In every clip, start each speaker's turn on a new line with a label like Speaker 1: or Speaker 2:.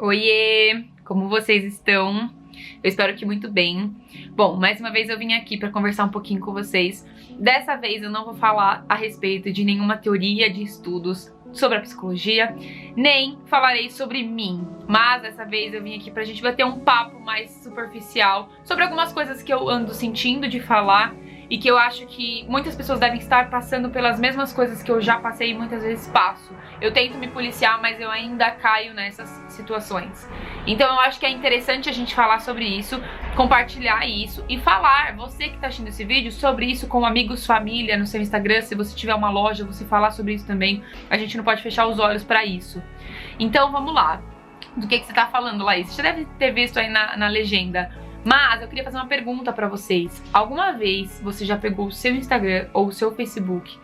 Speaker 1: Oiê! Como vocês estão? Eu espero que muito bem. Bom, mais uma vez eu vim aqui para conversar um pouquinho com vocês. Dessa vez eu não vou falar a respeito de nenhuma teoria de estudos sobre a psicologia, nem falarei sobre mim, mas dessa vez eu vim aqui pra gente bater um papo mais superficial sobre algumas coisas que eu ando sentindo de falar e que eu acho que muitas pessoas devem estar passando pelas mesmas coisas que eu já passei e muitas vezes passo. Eu tento me policiar, mas eu ainda caio nessas situações. Então eu acho que é interessante a gente falar sobre isso, compartilhar isso e falar, você que tá assistindo esse vídeo, sobre isso com amigos, família, no seu Instagram, se você tiver uma loja, você falar sobre isso também. A gente não pode fechar os olhos pra isso. Então vamos lá. Do que você tá falando, Laís? Você já deve ter visto aí na legenda. Mas eu queria fazer uma pergunta pra vocês. Alguma vez você já pegou o seu Instagram ou o seu Facebook,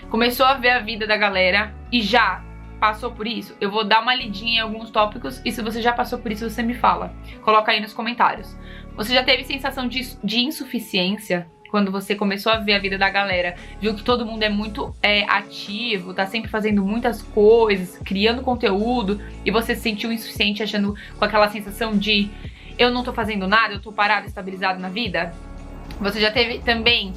Speaker 1: começou a ver a vida da galera e já passou por isso? Eu vou dar uma lidinha em alguns tópicos e se você já passou por isso, você me fala. Coloca aí nos comentários. Você já teve sensação de insuficiência quando você começou a ver a vida da galera? Viu que todo mundo é muito ativo, tá sempre fazendo muitas coisas, criando conteúdo e você se sentiu insuficiente achando com aquela sensação de eu não tô fazendo nada, eu tô parado, estabilizado na vida? Você já teve também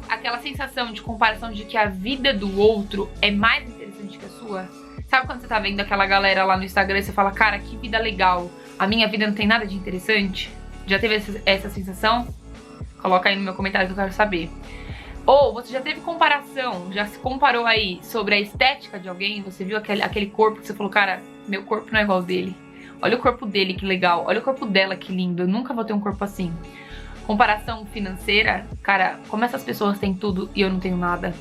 Speaker 1: aquela sensação de comparação de que a vida do outro é mais interessante que a sua? Sabe quando você tá vendo aquela galera lá no Instagram e você fala, cara, que vida legal, a minha vida não tem nada de interessante? Já teve essa sensação? Coloca aí no meu comentário que eu quero saber. Ou você já teve comparação, já se comparou aí sobre a estética de alguém? Você viu aquele corpo que você falou, cara, meu corpo não é igual ao dele. Olha o corpo dele, que legal. Olha o corpo dela, que lindo. Eu nunca vou ter um corpo assim. Comparação financeira, cara, como essas pessoas têm tudo e eu não tenho nada.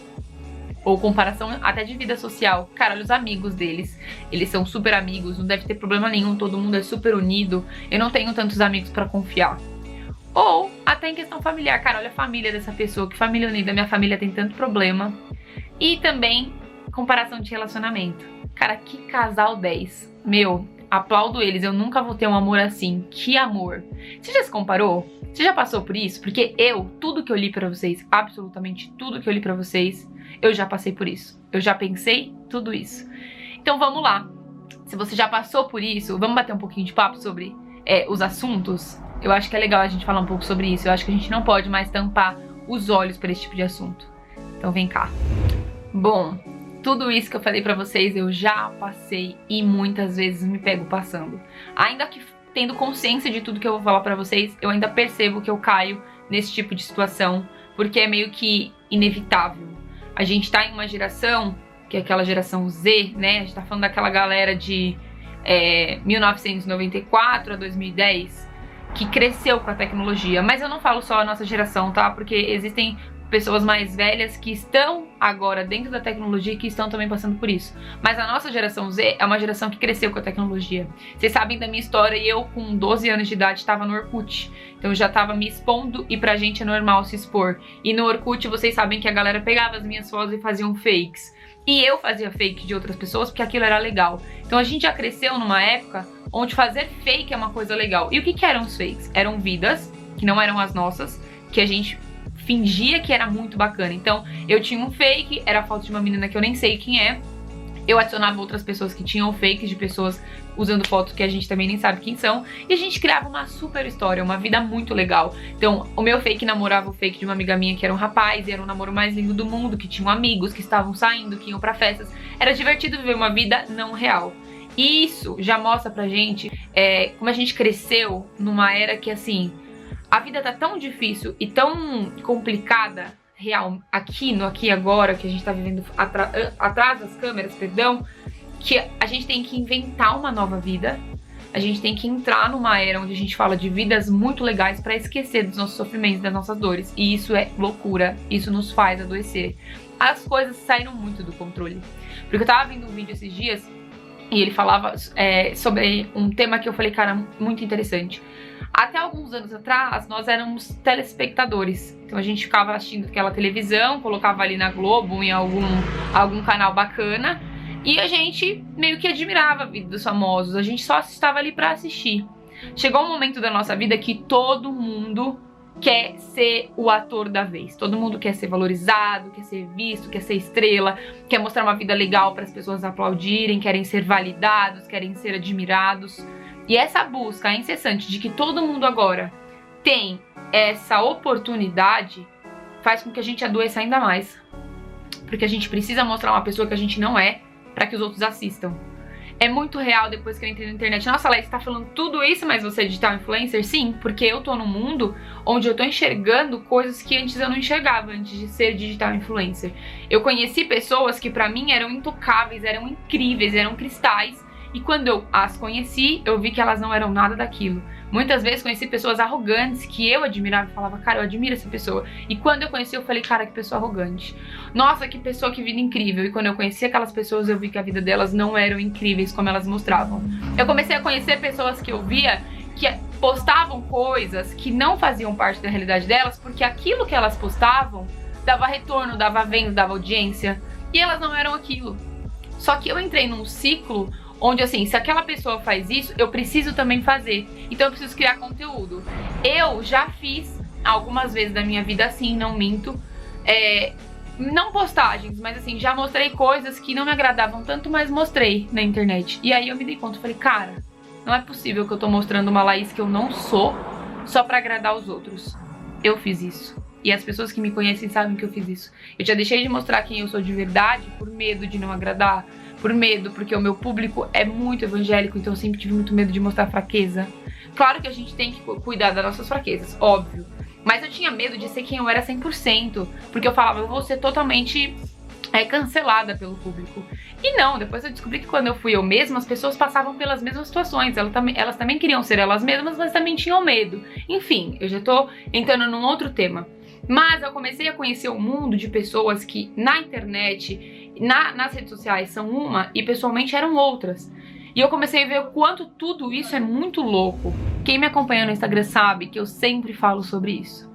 Speaker 1: Ou comparação até de vida social. Cara, olha os amigos deles. Eles são super amigos, não deve ter problema nenhum, todo mundo é super unido. Eu não tenho tantos amigos pra confiar. Ou até em questão familiar. Cara, olha a família dessa pessoa, que família unida. Minha família tem tanto problema. E também comparação de relacionamento. Cara, que casal 10. Meu, aplaudo eles, eu nunca vou ter um amor assim. Que amor. Você já se comparou? Você já passou por isso? Porque tudo que eu li pra vocês, absolutamente tudo que eu li pra vocês, eu já passei por isso. Eu já pensei tudo isso. Então vamos lá. Se você já passou por isso, vamos bater um pouquinho de papo sobre os assuntos? Eu acho que é legal a gente falar um pouco sobre isso. Eu acho que a gente não pode mais tampar os olhos pra esse tipo de assunto. Então vem cá. Bom, tudo isso que eu falei pra vocês eu já passei e muitas vezes me pego passando. Ainda que tendo consciência de tudo que eu vou falar pra vocês, eu ainda percebo que eu caio nesse tipo de situação, porque é meio que inevitável. A gente tá em uma geração, que é aquela geração Z, né? A gente tá falando daquela galera de 1994 a 2010, que cresceu com a tecnologia. Mas eu não falo só a nossa geração, tá? Porque existem pessoas mais velhas que estão agora dentro da tecnologia e que estão também passando por isso. Mas a nossa geração Z é uma geração que cresceu com a tecnologia. Vocês sabem da minha história e eu com 12 anos de idade estava no Orkut. Então eu já estava me expondo e pra gente é normal se expor. E no Orkut vocês sabem que a galera pegava as minhas fotos e faziam fakes. E eu fazia fake de outras pessoas porque aquilo era legal. Então a gente já cresceu numa época onde fazer fake é uma coisa legal. E o que eram os fakes? Eram vidas que não eram as nossas, que a gente fingia que era muito bacana. Então, eu tinha um fake, era a foto de uma menina que eu nem sei quem é. Eu adicionava outras pessoas que tinham fakes de pessoas usando fotos que a gente também nem sabe quem são. E a gente criava uma super história, uma vida muito legal. Então, o meu fake namorava o fake de uma amiga minha que era um rapaz, e era o namoro mais lindo do mundo, que tinham amigos, que estavam saindo, que iam pra festas. Era divertido viver uma vida não real. E isso já mostra pra gente como a gente cresceu numa era que, assim, a vida tá tão difícil e tão complicada, real, aqui e agora, que a gente tá vivendo atrás das câmeras, perdão, que a gente tem que inventar uma nova vida, a gente tem que entrar numa era onde a gente fala de vidas muito legais pra esquecer dos nossos sofrimentos, das nossas dores. E isso é loucura, isso nos faz adoecer. As coisas saíram muito do controle. Porque eu tava vendo um vídeo esses dias e ele falava sobre um tema que eu falei, cara, muito interessante. Até alguns anos atrás, nós éramos telespectadores. Então a gente ficava assistindo aquela televisão, colocava ali na Globo, em algum canal bacana, e a gente meio que admirava a vida dos famosos. A gente só estava ali pra assistir. Chegou um momento da nossa vida que todo mundo quer ser o ator da vez. Todo mundo quer ser valorizado, quer ser visto, quer ser estrela, quer mostrar uma vida legal para as pessoas aplaudirem, querem ser validados, querem ser admirados. E essa busca incessante de que todo mundo agora tem essa oportunidade faz com que a gente adoeça ainda mais. Porque a gente precisa mostrar uma pessoa que a gente não é para que os outros assistam. É muito real depois que eu entrei na internet. Nossa, Laís, você tá falando tudo isso, mas você é digital influencer? Sim, porque eu tô num mundo onde eu tô enxergando coisas que antes eu não enxergava, antes de ser digital influencer. Eu conheci pessoas que pra mim eram intocáveis, eram incríveis, eram cristais. E quando eu as conheci, eu vi que elas não eram nada daquilo. Muitas vezes conheci pessoas arrogantes que eu admirava e falava, cara, eu admiro essa pessoa. E quando eu conheci, eu falei, cara, que pessoa arrogante. Nossa, que pessoa, que vida incrível. E quando eu conheci aquelas pessoas, eu vi que a vida delas não eram incríveis como elas mostravam. Eu comecei a conhecer pessoas que eu via que postavam coisas que não faziam parte da realidade delas, porque aquilo que elas postavam dava retorno, dava venda, dava audiência. E elas não eram aquilo. Só que eu entrei num ciclo onde, assim, se aquela pessoa faz isso, eu preciso também fazer. Então eu preciso criar conteúdo. Eu já fiz algumas vezes da minha vida assim, não minto. Não postagens, mas assim, já mostrei coisas que não me agradavam tanto, mas mostrei na internet. E aí eu me dei conta, falei, cara, não é possível que eu tô mostrando uma Laís que eu não sou só pra agradar os outros. Eu fiz isso. E as pessoas que me conhecem sabem que eu fiz isso. Eu já deixei de mostrar quem eu sou de verdade por medo de não agradar. Por medo, porque o meu público é muito evangélico, então eu sempre tive muito medo de mostrar fraqueza. Claro que a gente tem que cuidar das nossas fraquezas, óbvio. Mas eu tinha medo de ser quem eu era 100%, porque eu falava, eu vou ser totalmente cancelada pelo público. E não, depois eu descobri que quando eu fui eu mesma, as pessoas passavam pelas mesmas situações. Elas também queriam ser elas mesmas, mas também tinham medo. Enfim, eu já tô entrando num outro tema. Mas eu comecei a conhecer o mundo de pessoas que na internet, nas redes sociais são uma e pessoalmente eram outras. E eu comecei a ver o quanto tudo isso é muito louco. Quem me acompanha no Instagram sabe que eu sempre falo sobre isso.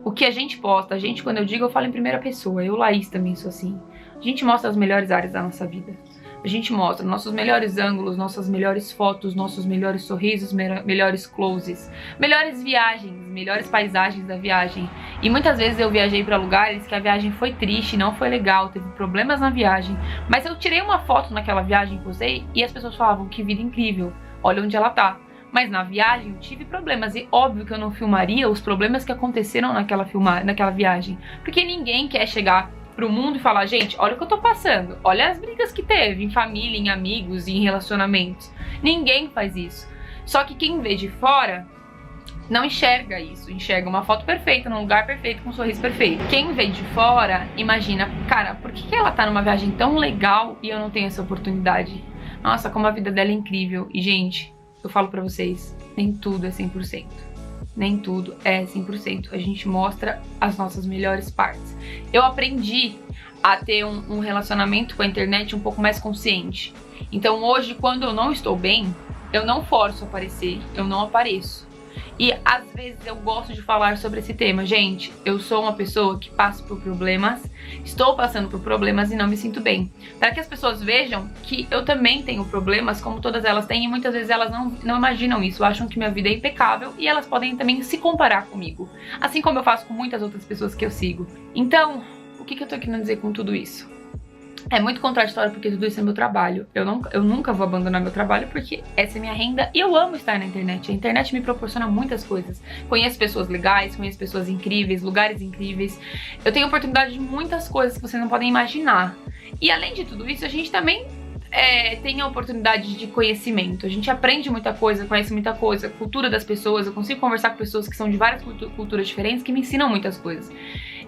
Speaker 1: O que a gente posta, quando eu digo, eu falo em primeira pessoa. Eu, Laís, também sou assim. A gente mostra as melhores áreas da nossa vida. A gente mostra nossos melhores ângulos, nossas melhores fotos, nossos melhores sorrisos, melhores closes, melhores viagens, melhores paisagens da viagem. E muitas vezes eu viajei para lugares que a viagem foi triste, não foi legal, teve problemas na viagem. Mas eu tirei uma foto naquela viagem que usei e as pessoas falavam, que vida incrível, olha onde ela tá. Mas na viagem eu tive problemas e óbvio que eu não filmaria os problemas que aconteceram naquela viagem. Porque ninguém quer chegar pro mundo e falar, gente, olha o que eu tô passando, olha as brigas que teve em família, em amigos e em relacionamentos. Ninguém faz isso. Só que quem vê de fora não enxerga isso, enxerga uma foto perfeita, num lugar perfeito, com um sorriso perfeito. Quem vê de fora, imagina, cara, por que ela tá numa viagem tão legal e eu não tenho essa oportunidade? Nossa, como a vida dela é incrível. E, gente, eu falo pra vocês, nem tudo é 100%. Nem tudo é 100%. A gente mostra as nossas melhores partes. Eu aprendi a ter um relacionamento com a internet um pouco mais consciente. Então hoje, quando eu não estou bem, eu não forço a aparecer, eu não apareço. E às vezes eu gosto de falar sobre esse tema. Gente, eu sou uma pessoa que passa por problemas, estou passando por problemas e não me sinto bem. Para que as pessoas vejam que eu também tenho problemas, como todas elas têm, e muitas vezes elas não imaginam isso, acham que minha vida é impecável e elas podem também se comparar comigo. Assim como eu faço com muitas outras pessoas que eu sigo. Então, o que eu tô querendo dizer com tudo isso? É muito contraditório porque tudo isso é meu trabalho. Eu nunca vou abandonar meu trabalho porque essa é minha renda e eu amo estar na internet. A internet me proporciona muitas coisas. Conheço pessoas legais, conheço pessoas incríveis, lugares incríveis. Eu tenho oportunidade de muitas coisas que vocês não podem imaginar. E além de tudo isso, a gente também tem a oportunidade de conhecimento. A gente aprende muita coisa, conhece muita coisa, cultura das pessoas. Eu consigo conversar com pessoas que são de várias culturas diferentes que me ensinam muitas coisas.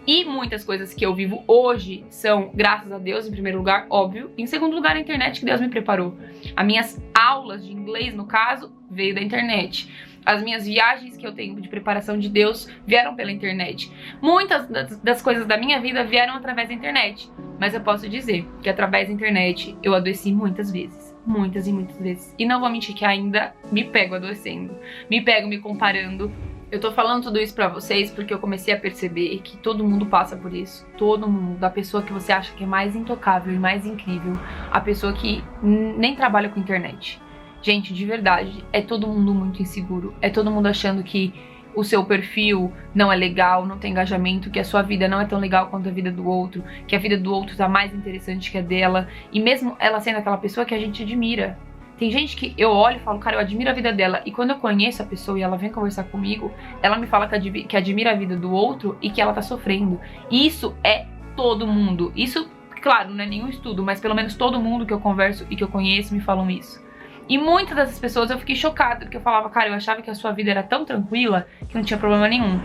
Speaker 1: E muitas coisas que eu vivo hoje são, graças a Deus, em primeiro lugar, óbvio. Em segundo lugar, a internet que Deus me preparou. As minhas aulas de inglês, no caso, veio da internet. As minhas viagens que eu tenho de preparação de Deus vieram pela internet. Muitas das coisas da minha vida vieram através da internet. Mas eu posso dizer que através da internet eu adoeci muitas vezes. Muitas e muitas vezes. E não vou mentir que ainda me pego adoecendo. Me pego me comparando. Eu tô falando tudo isso pra vocês porque eu comecei a perceber que todo mundo passa por isso. Todo mundo. Da pessoa que você acha que é mais intocável e mais incrível. A pessoa que nem trabalha com internet. Gente, de verdade, é todo mundo muito inseguro. É todo mundo achando que o seu perfil não é legal, não tem engajamento, que a sua vida não é tão legal quanto a vida do outro, que a vida do outro tá mais interessante que a dela, e mesmo ela sendo aquela pessoa que a gente admira. Tem gente que eu olho e falo, cara, eu admiro a vida dela, e quando eu conheço a pessoa e ela vem conversar comigo, ela me fala que admira a vida do outro e que ela tá sofrendo. E isso é todo mundo. Isso, claro, não é nenhum estudo, mas pelo menos todo mundo que eu converso e que eu conheço me falam isso. E muitas dessas pessoas eu fiquei chocada, porque eu falava, cara, eu achava que a sua vida era tão tranquila que não tinha problema nenhum.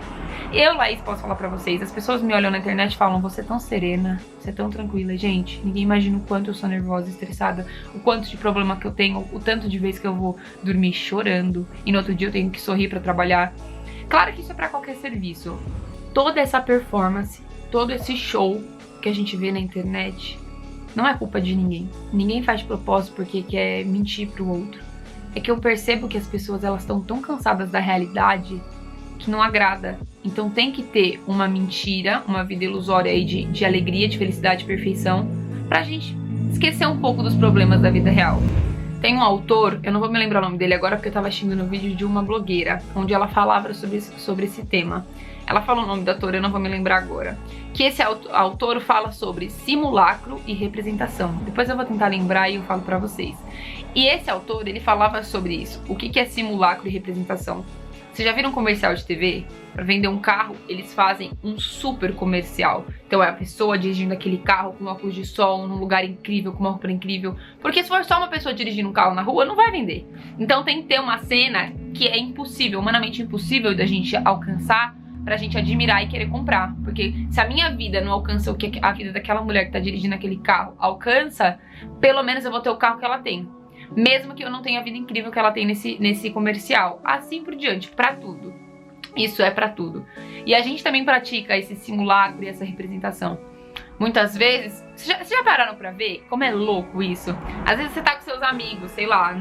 Speaker 1: Eu, Laís, posso falar pra vocês, as pessoas me olham na internet e falam, você é tão serena, você é tão tranquila. Gente, ninguém imagina o quanto eu sou nervosa, estressada, o quanto de problema que eu tenho, o tanto de vezes que eu vou dormir chorando e no outro dia eu tenho que sorrir pra trabalhar. Claro que isso é pra qualquer serviço. Toda essa performance, todo esse show que a gente vê na internet não é culpa de ninguém. Ninguém faz de propósito porque quer mentir pro outro. É que eu percebo que as pessoas elas estão tão cansadas da realidade que não agrada. Então tem que ter uma mentira, uma vida ilusória aí de alegria, de felicidade, de perfeição, pra gente esquecer um pouco dos problemas da vida real. Tem um autor, eu não vou me lembrar o nome dele agora porque eu tava assistindo no vídeo de uma blogueira, onde ela falava sobre esse tema. Ela falou o nome do autor, eu não vou me lembrar agora. Que esse autor fala sobre simulacro e representação. Depois eu vou tentar lembrar e eu falo pra vocês. E esse autor, ele falava sobre isso. O que é simulacro e representação? Vocês já viram um comercial de TV? Pra vender um carro, eles fazem um super comercial. Então é a pessoa dirigindo aquele carro com óculos de sol, num lugar incrível, com uma roupa incrível. Porque se for só uma pessoa dirigindo um carro na rua, não vai vender. Então tem que ter uma cena que é impossível, humanamente impossível da gente alcançar, pra gente admirar e querer comprar. Porque se a minha vida não alcança o que a vida daquela mulher que tá dirigindo aquele carro alcança, pelo menos eu vou ter o carro que ela tem. Mesmo que eu não tenha a vida incrível que ela tem nesse comercial. Assim por diante, pra tudo. Isso é pra tudo. E a gente também pratica esse simulacro e essa representação. Muitas vezes, vocês já pararam pra ver como é louco isso? Às vezes você tá com seus amigos, sei lá,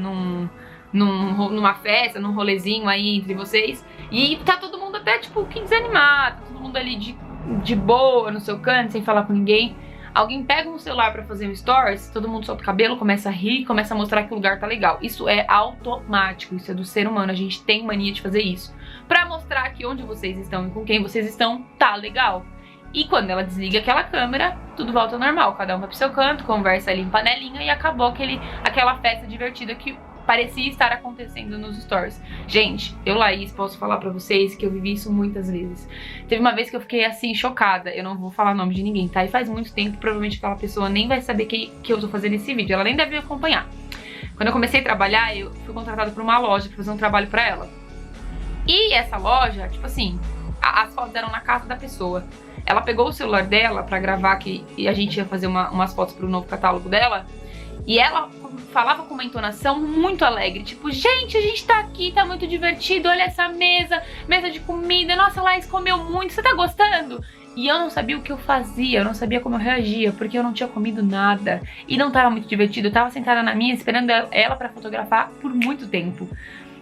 Speaker 1: numa festa, num rolezinho aí entre vocês, e tá todo mundo até tipo que desanimado, tá todo mundo ali de boa no seu canto, sem falar com ninguém. Alguém pega um celular pra fazer um stories, todo mundo solta o cabelo, começa a rir, começa a mostrar que o lugar tá legal. Isso é automático, isso é do ser humano, a gente tem mania de fazer isso. Pra mostrar que onde vocês estão e com quem vocês estão tá legal. E quando ela desliga aquela câmera, tudo volta ao normal. Cada um vai pro seu canto, conversa ali em panelinha e acabou aquela festa divertida que parecia estar acontecendo nos stories. Gente, eu, Laís, posso falar pra vocês que eu vivi isso muitas vezes. Teve uma vez que eu fiquei assim, chocada. Eu não vou falar o nome de ninguém, tá? E faz muito tempo, provavelmente aquela pessoa nem vai saber que eu tô fazendo esse vídeo. Ela nem deve me acompanhar. Quando eu comecei a trabalhar, eu fui contratada por uma loja pra fazer um trabalho pra ela. E essa loja, tipo assim, as fotos eram na casa da pessoa. Ela pegou o celular dela pra gravar e a gente ia fazer umas fotos pro novo catálogo dela. E ela falava com uma entonação muito alegre, tipo, gente, a gente tá aqui, tá muito divertido, olha essa mesa de comida, nossa, a Laís comeu muito, você tá gostando? E eu não sabia o que eu fazia, eu não sabia como eu reagia, porque eu não tinha comido nada e não tava muito divertido, eu tava sentada na minha, esperando ela pra fotografar por muito tempo.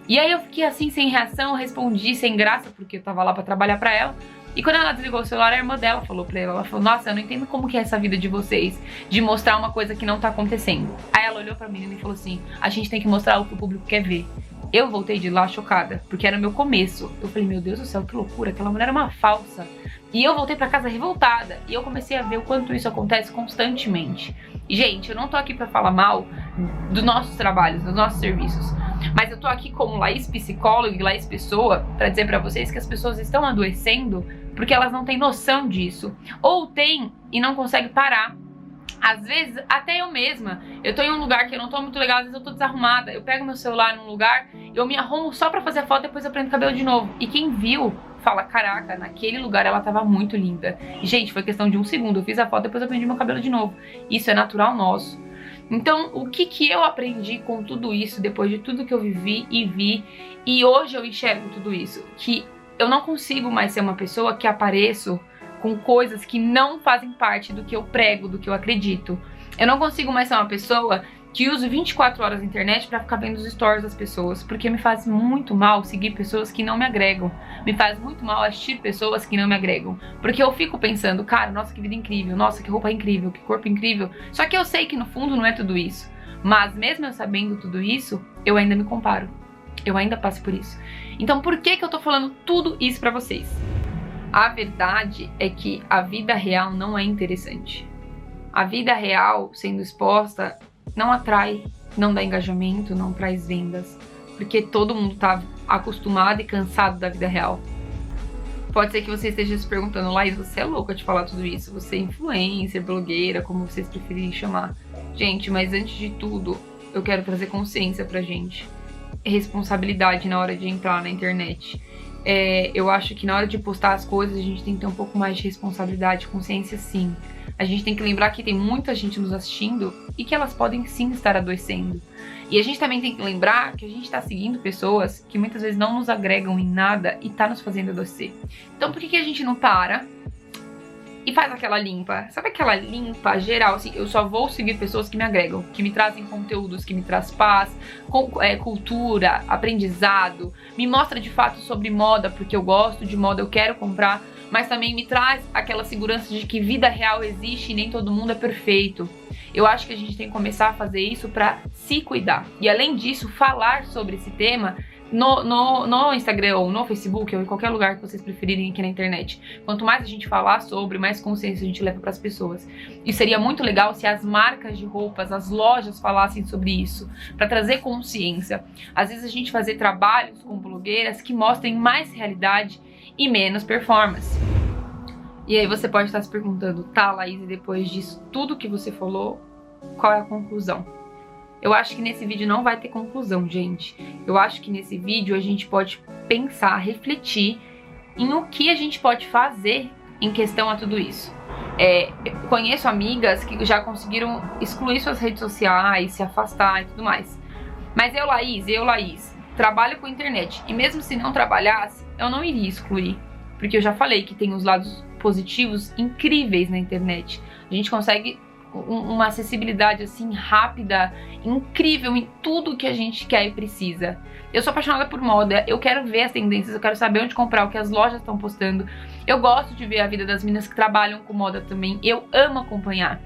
Speaker 1: E aí eu fiquei assim, sem reação, eu respondi sem graça, porque eu tava lá pra trabalhar pra ela. E quando ela desligou o celular, a irmã dela falou pra ela, falou, nossa, eu não entendo como que é essa vida de vocês, de mostrar uma coisa que não tá acontecendo. Aí ela olhou pra menina e falou assim, a gente tem que mostrar o que o público quer ver. Eu voltei de lá chocada, porque era o meu começo. Eu falei, meu Deus do céu, que loucura, aquela mulher era uma falsa. E eu voltei pra casa revoltada, e eu comecei a ver o quanto isso acontece constantemente. E, gente, eu não tô aqui pra falar mal dos nossos trabalhos, dos nossos serviços. Mas eu tô aqui como Laís psicóloga e Laís pessoa pra dizer pra vocês que as pessoas estão adoecendo porque elas não têm noção disso. Ou tem e não conseguem parar. Às vezes, até eu mesma, eu tô em um lugar que eu não tô muito legal, às vezes eu tô desarrumada, eu pego meu celular num lugar, eu me arrumo só pra fazer a foto, depois eu prendo o cabelo de novo. E quem viu, fala, caraca, naquele lugar ela tava muito linda. E, gente, foi questão de 1 segundo, eu fiz a foto, depois eu prendi meu cabelo de novo. Isso é natural nosso. Então, o que eu aprendi com tudo isso, depois de tudo que eu vivi e vi, e hoje eu enxergo tudo isso, que eu não consigo mais ser uma pessoa que apareço com coisas que não fazem parte do que eu prego, do que eu acredito. Eu não consigo mais ser uma pessoa que usa 24 horas na internet pra ficar vendo os stories das pessoas, porque me faz muito mal seguir pessoas que não me agregam. Me faz muito mal assistir pessoas que não me agregam. Porque eu fico pensando, cara, nossa, que vida incrível, nossa, que roupa incrível, que corpo incrível. Só que eu sei que no fundo não é tudo isso. Mas mesmo eu sabendo tudo isso, eu ainda me comparo. Eu ainda passo por isso. Então por que eu tô falando tudo isso pra vocês? A verdade é que a vida real não é interessante. A vida real, sendo exposta, não atrai, não dá engajamento, não traz vendas. Porque todo mundo tá acostumado e cansado da vida real. Pode ser que você esteja se perguntando, Laís, você é louca de falar tudo isso? Você é influencer, blogueira, como vocês preferirem chamar. Gente, mas antes de tudo, eu quero trazer consciência pra gente. Responsabilidade na hora de entrar na internet. Eu acho que na hora de postar as coisas, a gente tem que ter um pouco mais de responsabilidade, consciência sim. A gente tem que lembrar que tem muita gente nos assistindo e que elas podem sim estar adoecendo. E a gente também tem que lembrar que a gente está seguindo pessoas que muitas vezes não nos agregam em nada e tá nos fazendo adoecer. Então por que a gente não para e faz aquela limpa? Sabe aquela limpa geral? Assim, eu só vou seguir pessoas que me agregam, que me trazem conteúdos, que me traz paz, cultura, aprendizado, me mostra de fato sobre moda, porque eu gosto de moda, eu quero comprar, mas também me traz aquela segurança de que vida real existe e nem todo mundo é perfeito. Eu acho que a gente tem que começar a fazer isso para se cuidar. E além disso, falar sobre esse tema no Instagram ou no Facebook ou em qualquer lugar que vocês preferirem aqui na internet. Quanto mais a gente falar sobre, mais consciência a gente leva para as pessoas. E seria muito legal se as marcas de roupas, as lojas falassem sobre isso, para trazer consciência. Às vezes a gente fazer trabalhos com blogueiras que mostrem mais realidade e menos performance. E aí você pode estar se perguntando, tá, Laís, e depois disso tudo que você falou, qual é a conclusão? Eu acho que nesse vídeo não vai ter conclusão, gente. Eu acho que nesse vídeo a gente pode pensar, refletir em o que a gente pode fazer em questão a tudo isso. Eu conheço amigas que já conseguiram excluir suas redes sociais, se afastar e tudo mais. Mas eu, Laís, trabalho com internet. E mesmo se não trabalhasse, eu não iria excluir. Porque eu já falei que tem os lados positivos incríveis na internet. A gente consegue uma acessibilidade assim rápida, incrível em tudo que a gente quer e precisa. Eu sou apaixonada por moda, eu quero ver as tendências, eu quero saber onde comprar, o que as lojas estão postando. Eu gosto de ver a vida das meninas que trabalham com moda também, eu amo acompanhar.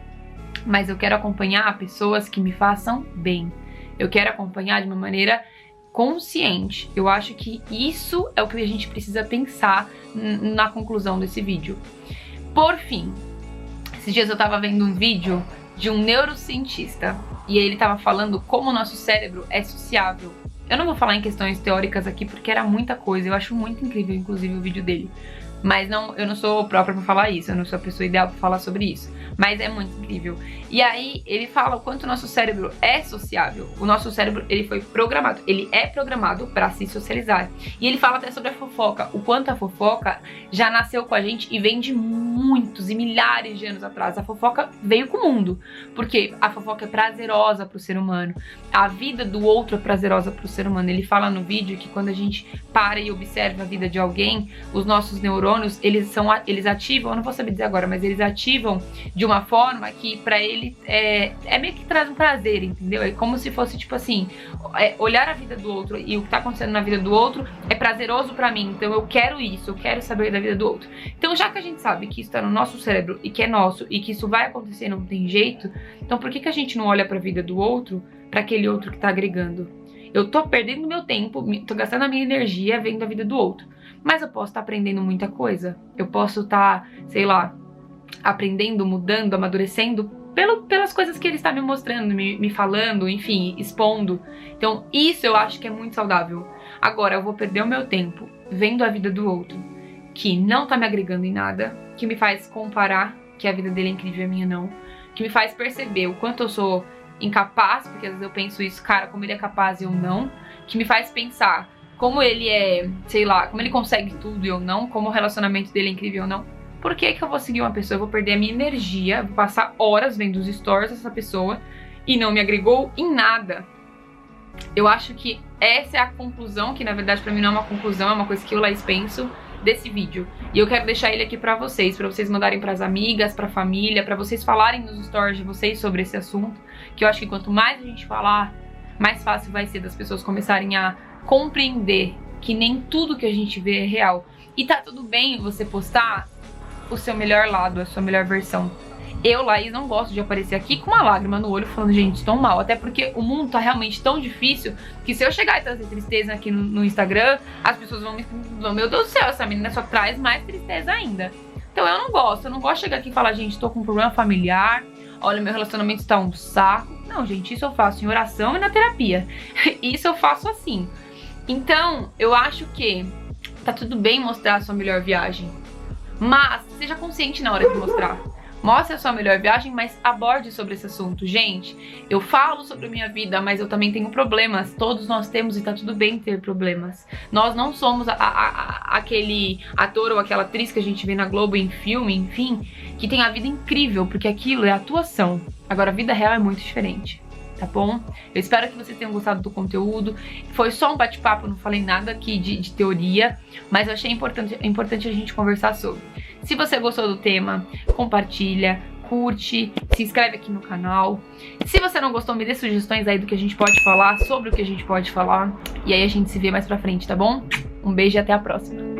Speaker 1: Mas eu quero acompanhar pessoas que me façam bem. Eu quero acompanhar de uma maneira consciente. Eu acho que isso é o que a gente precisa pensar na conclusão desse vídeo. Por fim, esses dias eu tava vendo um vídeo de um neurocientista e ele tava falando como o nosso cérebro é sociável. Eu não vou falar em questões teóricas aqui porque era muita coisa, eu acho muito incrível inclusive o vídeo dele. Mas eu não sou própria pra falar isso, eu não sou a pessoa ideal pra falar sobre isso. Mas é muito incrível. E aí ele fala o quanto o nosso cérebro é sociável. O nosso cérebro, ele foi programado, ele é programado pra se socializar. E ele fala até sobre a fofoca, o quanto a fofoca já nasceu com a gente e vem de muitos e milhares de anos atrás. A fofoca veio com o mundo, porque a fofoca é prazerosa pro ser humano. A vida do outro é prazerosa pro ser humano. Ele fala no vídeo que quando a gente para e observa a vida de alguém, os nossos neurônios, eles ativam, eu não vou saber dizer agora, mas eles ativam de uma forma que pra ele é meio que traz um prazer, entendeu? É como se fosse tipo assim, olhar a vida do outro e o que tá acontecendo na vida do outro é prazeroso pra mim, então eu quero isso, eu quero saber da vida do outro. Então já que a gente sabe que isso tá no nosso cérebro e que é nosso e que isso vai acontecer, não tem jeito, então por que a gente não olha pra vida do outro, pra aquele outro que tá agregando? Eu tô perdendo meu tempo, tô gastando a minha energia vendo a vida do outro. Mas eu posso estar aprendendo muita coisa. Eu posso estar, sei lá, aprendendo, mudando, amadurecendo pelas coisas que ele está me mostrando, me falando, enfim, expondo. Então isso eu acho que é muito saudável. Agora eu vou perder o meu tempo vendo a vida do outro, que não tá me agregando em nada, que me faz comparar que a vida dele é incrível e a minha não, que me faz perceber o quanto eu sou incapaz, porque às vezes eu penso isso, cara, como ele é capaz e eu não, que me faz pensar como ele é, sei lá, como ele consegue tudo e eu não, como o relacionamento dele é incrível ou não. Por que que eu vou seguir uma pessoa? Eu vou perder a minha energia, vou passar horas vendo os stories dessa pessoa e não me agregou em nada. Eu acho que essa é a conclusão, que na verdade pra mim não é uma conclusão, é uma coisa que eu, Laís, penso desse vídeo. E eu quero deixar ele aqui pra vocês mandarem pras amigas, pra família, pra vocês falarem nos stories de vocês sobre esse assunto, que eu acho que quanto mais a gente falar, mais fácil vai ser das pessoas começarem a compreender que nem tudo que a gente vê é real. E tá tudo bem você postar o seu melhor lado, a sua melhor versão. Eu, Laís, não gosto de aparecer aqui com uma lágrima no olho falando, gente, estou mal. Até porque o mundo tá realmente tão difícil que se eu chegar e trazer tristeza aqui no Instagram, as pessoas vão meu Deus do céu, essa menina só traz mais tristeza ainda. Então eu não gosto de chegar aqui e falar, gente, tô com um problema familiar, olha, meu relacionamento está um saco. Não, gente, isso eu faço em oração e na terapia. Isso eu faço assim. Então, eu acho que tá tudo bem mostrar a sua melhor viagem, mas seja consciente na hora de mostrar. Mostre a sua melhor viagem, mas aborde sobre esse assunto. Gente, eu falo sobre a minha vida, mas eu também tenho problemas. Todos nós temos e tá tudo bem ter problemas. Nós não somos aquele ator ou aquela atriz que a gente vê na Globo em filme, enfim, que tem a vida incrível, porque aquilo é atuação. Agora, a vida real é muito diferente, tá bom? Eu espero que vocês tenham gostado do conteúdo. Foi só um bate-papo, não falei nada aqui de teoria, mas eu achei importante a gente conversar sobre. Se você gostou do tema, compartilha, curte, se inscreve aqui no canal. Se você não gostou, me dê sugestões aí do que a gente pode falar, sobre o que a gente pode falar. E aí a gente se vê mais pra frente, tá bom? Um beijo e até a próxima.